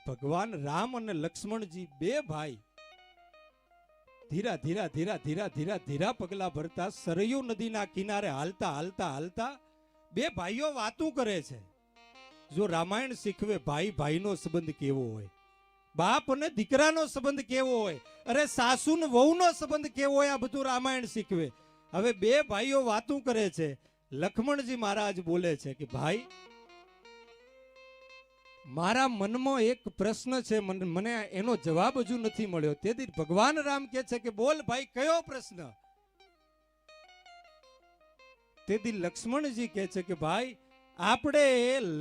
ભગવાન રામ અને લક્ષ્મણજી બે ભાઈ ધીરા ધીરા ધીરા ધીરા ધીરા ધીરા પગલા ભરતા સરયુ નદીના કિનારે હાલતા હાલતા હાલતા બે ભાઈઓ વાતું કરે છે. જો રામાયણ શીખવે ભાઈ ભાઈનો સંબંધ કેવો હોય, બાપ અને દીકરાનો સંબંધ કેવો હોય, અરે સાસુ ને વહુનો સંબંધ કેવો હોય, આ બધું રામાયણ શીખવે. હવે બે ભાઈઓ વાતું કરે છે. લક્ષ્મણજી મહારાજ બોલે છે કે ભાઈ, મારા મનમાં એક પ્રશ્ન છે, મને એનો જવાબ હજુ નથી મળ્યો. તેથી ભગવાન રામ કહે છે કે બોલ ભાઈ, કયો પ્રશ્ન? તેથી લક્ષ્મણજી કહે છે કે ભાઈ, આપણે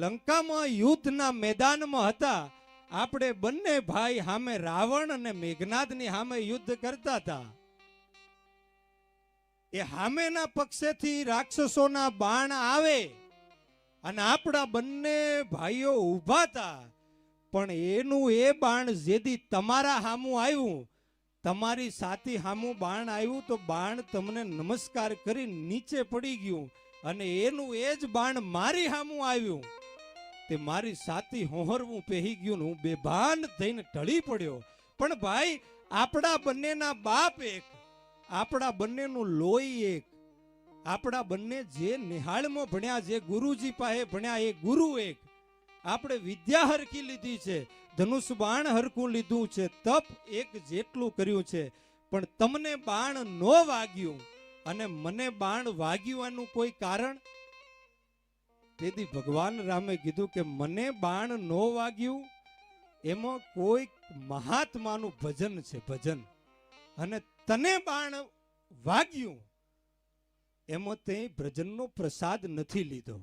લંકામાં યુદ્ધના મેદાનમાં હતા. આપણે બંને ભાઈ સામે રાવણ અને મેઘનાદની સામે યુદ્ધ કરતા હતા. એ સામેના પક્ષેથી રાક્ષસોના બાણ આવે અને આપણા બંને ભાઈઓ ઊભા હતા. પણ એનું એ બાણ જેદી તમારા સામું આવ્યું, તમારી સાથી સામું બાણ આવ્યું, તો બાણ તમને નમસ્કાર કરી નીચે પડી ગયું. અને એનું એ જ બાણ મારી સામું આવ્યું, તે મારી સાથી હોહરવું પહેરી ગયું. હું બેભાન થઈને ઢળી પડ્યો. પણ ભાઈ, આપણા બંનેના બાપ એક, આપણા બંનેનું લોહી એક, આપણા બંને જે નિહાળમાં ભણ્યા, જે ગુરુજી પાસે ભણ્યા, એ ગુરુ એક. આપણે વિદ્યા હરખી લીધી છે, ધનુષ બાણ હરખું લીધું છે, તપ એક જેટલું કર્યું છે. પણ તમને બાણ ન વાગ્યું અને મને બાણ વાગ્યું, એનું કોઈ કારણ? તેથી ભગવાન રામે કીધું કે મને બાણ ન વાગ્યું એમાં કોઈ મહાત્માનું ભજન છે, ભજન. અને તને બાણ વાગ્યું એમાં તે ભજનનો પ્રસાદ નથી લીધો.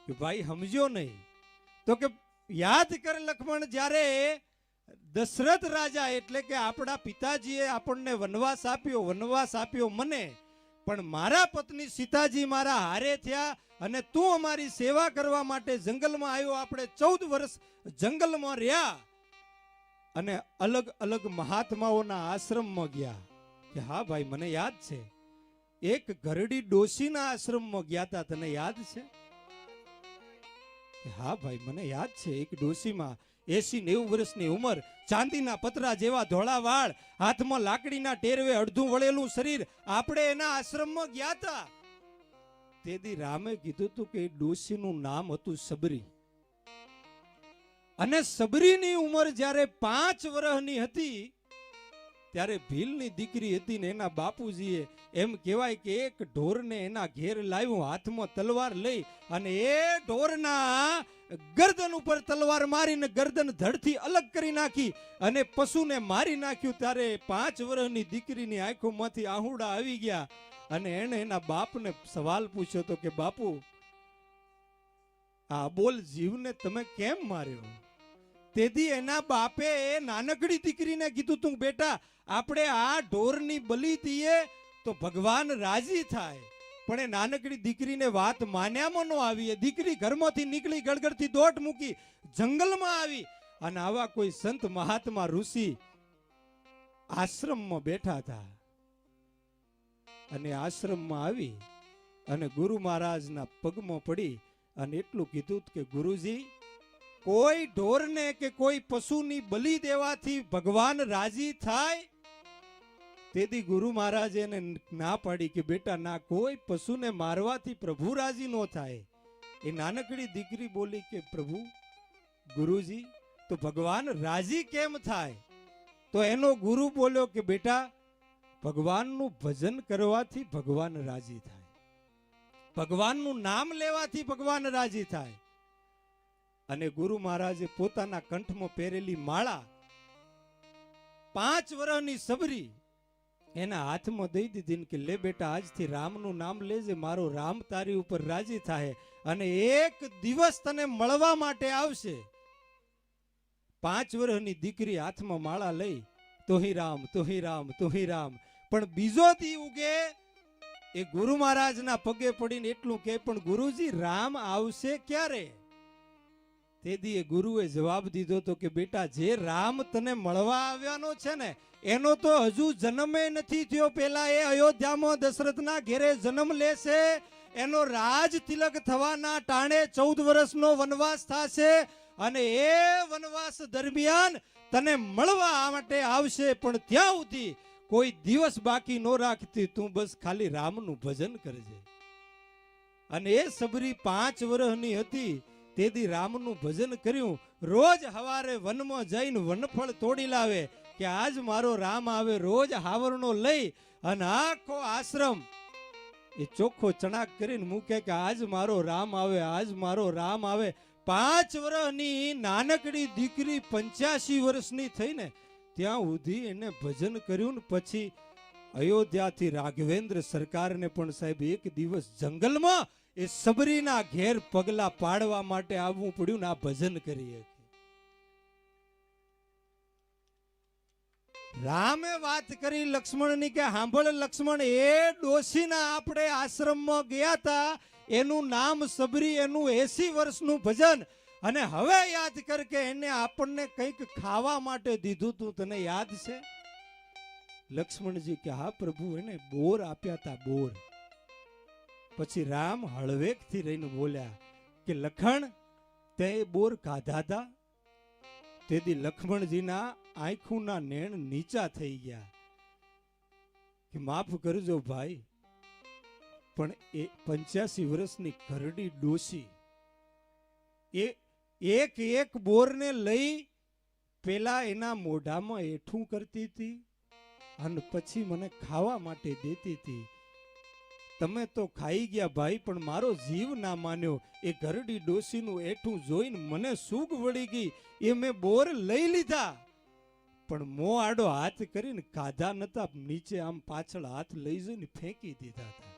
કે ભાઈ સમજો નહીં? તો કે યાદ કર લક્ષ્મણ, જ્યારે દશરથ રાજા એટલે કે આપણા પિતાજીએ આપણને વનવાસ આપ્યો મને, પણ મારા પત્ની સીતાજી મારા હારે થયા અને તું અમારી સેવા કરવા માટે જંગલમાં આવ્યો. આપણે 14 વર્ષ જંગલમાં રહ્યા અને અલગ અલગ મહાત્માઓના આશ્રમમાં ગયા. કે હા ભાઈ, મને યાદ છે. એક ઘરડી ડોશીના આશ્રમમાં ગયા હતા, તને યાદ છે? હા ભાઈ, મને યાદ છે. એક ડોશીમાં 80-90 વર્ષની ઉંમર, ચાંદીના પતરા જેવા ધોળા વાળ, હાથમાં લાકડીના ટેરવે અડધું વળેલું શરીર. આપણે એના આશ્રમમાં ગયા હતા. તેથી રામે કીધું હતું કે ડોશીનું નામ હતું સબરી. અને સબરીની ઉંમર જ્યારે 5 વર્ષની હતી ત્યારે ભીલની દીકરી હતી ને એના બાપુજીએ એમ કહેવાય કે એક ઢોરને એના ઘેર લાવ્યું, હાથમાં તલવાર લઈ, અને એ ઢોરના ગરદન ઉપર તલવાર મારીને ગરદન ધડથી અલગ કરી નાખી અને પશુને મારી નાખ્યું. ત્યારે 5 વર્ષની દીકરીની આંખોમાંથી આહુડા આવી ગયા અને એને એના બાપને સવાલ પૂછ્યો તો કે બાપુ, આ બોલ જીવને તમે કેમ માર્યો? તેથી એના બાપે નાનકડી દીકરીને કીધું, તું બેટા, આપણે આ ઢોરની બલિ દઈએ તો ભગવાન રાજી થાય. પણ એ નાનકડી દીકરીને વાત માન્યામાં ન આવી. એ દીકરી ઘરમાંથી નીકળી, ગળગળથી દોટ મૂકી જંગલમાં આવી અને આવા કોઈ સંત મહાત્મા ઋષિ આશ્રમમાં બેઠા હતા. અને આશ્રમમાં આવી અને ગુરુ મહારાજના પગમાં પડી અને એટલું કીધું કે ગુરુજી, કોઈ ઢોરને કે કોઈ પશુની બલિ દેવાથી ભગવાન રાજી થાય? તેથી ગુરુ મહારાજે એને ના પાડી કે બેટા ના, કોઈ પશુને મારવાથી પ્રભુ રાજી ન થાય. એ નાનકડી દીકરી બોલી કે પ્રભુ, ગુરુજી, તો ભગવાન રાજી કેમ થાય? તો એનો ગુરુ બોલ્યો કે બેટા, ભગવાનનું ભજન કરવાથી ભગવાન રાજી થાય, ભગવાનનું નામ લેવાથી ભગવાન રાજી થાય. અને ગુરુ મહારાજે પોતાના કંઠમાં પહેરેલી માળા 5 વર્ષની સબરી એના હાથમાં દઈ દીધી કે લે બેટા, આજથી રામનું નામ લેજે, મારો રામ તારી ઉપર રાજી થાય અને એક દિવસ તને મળવા માટે આવશે. 5 વર્ષની દીકરી હાથમાં માળા લઈ તોહી રામ, તોહી રામ, તોહી રામ. પણ બીજો દી ઉગે એ ગુરુ મહારાજના પગે પડીને એટલું કહે, પણ ગુરુજી, રામ આવશે ક્યારે? તેથી એ ગુરુએ જવાબ દીધો તો કે બેટા, જે રામ તને મળવા આવ્યાનો છે ને, એનો તો હજુ જન્મે નથી થયો. પેલા એ અયોધ્યામાં દશરથના ઘેરે જન્મ લેશે, એનો રાજ તિલક થવાના ટાણે 14 વર્ષનો વનવાસ થશે અને એ વનવાસ દરમિયાન તને મળવા માટે આવશે, પણ ત્યાં સુધી કોઈ દિવસ બાકી ન રાખતી, તું બસ ખાલી રામનું ભજન કરજે. અને એ સબરી 5 વર્ષની હતી તેથી રામનું ભજન કર્યું. રોજ હવારે વનમાં જઈને વનફળ તોડી લાવે કે આજ મારો રામ આવે. રોજ હાવરણો લઈ અને આખો આશ્રમ એ ચોખ્ખો ચણાક કરીને મૂકે કે આજ મારો રામ આવે, આજ મારો રામ આવે. 5 વર્ષની નાનકડી દીકરી 85 વર્ષની થઈને ત્યાં સુધી એને ભજન કર્યું ને પછી અયોધ્યાથી રાઘવેન્દ્ર સરકારને પણ સાહેબ એક દિવસ જંગલમાં એ સબરીના ઘેર પગલા પાડવા માટે આવવું પડ્યું ને આ ભજન કરીએ. રામે વાત કરી લક્ષ્મણની કે સાંભળ લક્ષ્મણ, એ ડોશીના આપણે આશ્રમમાં ગયા હતા, એનું નામ સબરી, એનું 80 વર્ષનું ભજન. અને હવે યાદ કર કે એને આપણને કંઈક ખાવા માટે દીધું તું, તને યાદ છે? લક્ષ્મણજી કે હા પ્રભુ, એને બોર આપ્યા હતા, બોર. પછી રામ હળવેકથી રહીને બોલ્યા કે લખણ, તે બોર ખાધા હતા? તેથી લક્ષ્મણજીના આંખોના નેણ નીચા થઈ ગયા કે માફ કરજો ભાઈ, પણ એ 85 વર્ષની ઘરડી ડોશી એ એક બોરને લઈ પેલા એના મોઢામાં એઠું કરતી હતી અને પછી મને ખાવા માટે દેતી હતી. તમે તો ખાઈ ગયા ભાઈ, પણ મારો જીવ ના માન્યો. એ ઘરડી ડોશીનું એઠું જોઈને મને સૂગ વળી ગઈ, એ મેં બોર લઈ લીધા, પણ મો આડો હાથ કરીને ખાધા નતા, નીચે આમ પાછળ હાથ લઈ જઈને ફેંકી દીધા હતા.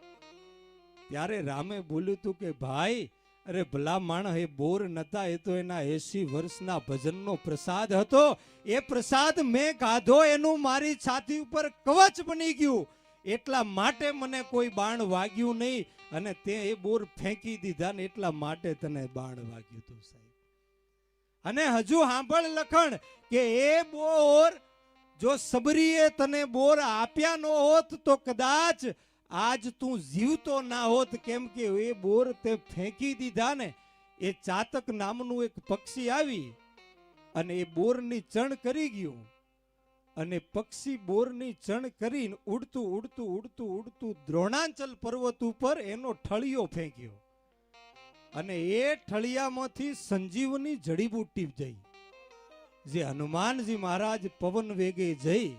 ત્યારે રામે બોલ્યું હતું કે ભાઈ, અરે ભલા માણસ, એ બોર નતા, એ તો એના 80 વર્ષના ભજનનો પ્રસાદ હતો. એ પ્રસાદ મેં ખાધો, એનું મારી છાતી ઉપર કવચ બની ગયું, એટલા માટે મને કોઈ બાણ વાગ્યું નહીં, અને તે એ બોર ફેંકી દીધા ને એટલા માટે તને બાણ વાગ્યું હતું સાહેબ. અને હજુ સાંભળ લખણ કે એ બોર જો સબરીએ તને બોર આપ્યા ન હોત તો કદાચ આજ તું જીવતો ના હોત, કેમ કે એ બોર તે ફેંકી દીધા ને. એ ચાતક નામનું એક પક્ષી આવી અને એ બોરની ચણ કરી ગયું, અને પક્ષી બોરની ચણ કરીને ઉડતું ઉડતું ઉડતું ઉડતું દ્રોણાંચલ પર્વત ઉપર એનો ઠળિયો ફેંક્યો, અને એ ઠળિયામાંથી સંજીવની જડીબુટ્ટી જઈ, જે હનુમાનજી મહારાજ પવન વેગે જઈ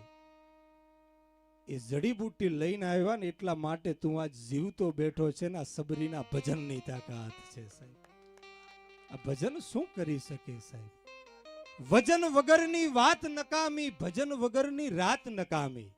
એ જડીબુટ્ટી લઈને આવ્યા ને એટલા માટે તું આજ જીવતો બેઠો છે ને. આ સબરીના ભજનની તાકાત છે સાહેબ. આ ભજન શું કરી શકે સાહેબ? વજન વગરની વાત નકામી, ભજન વગરની રાત નકામી.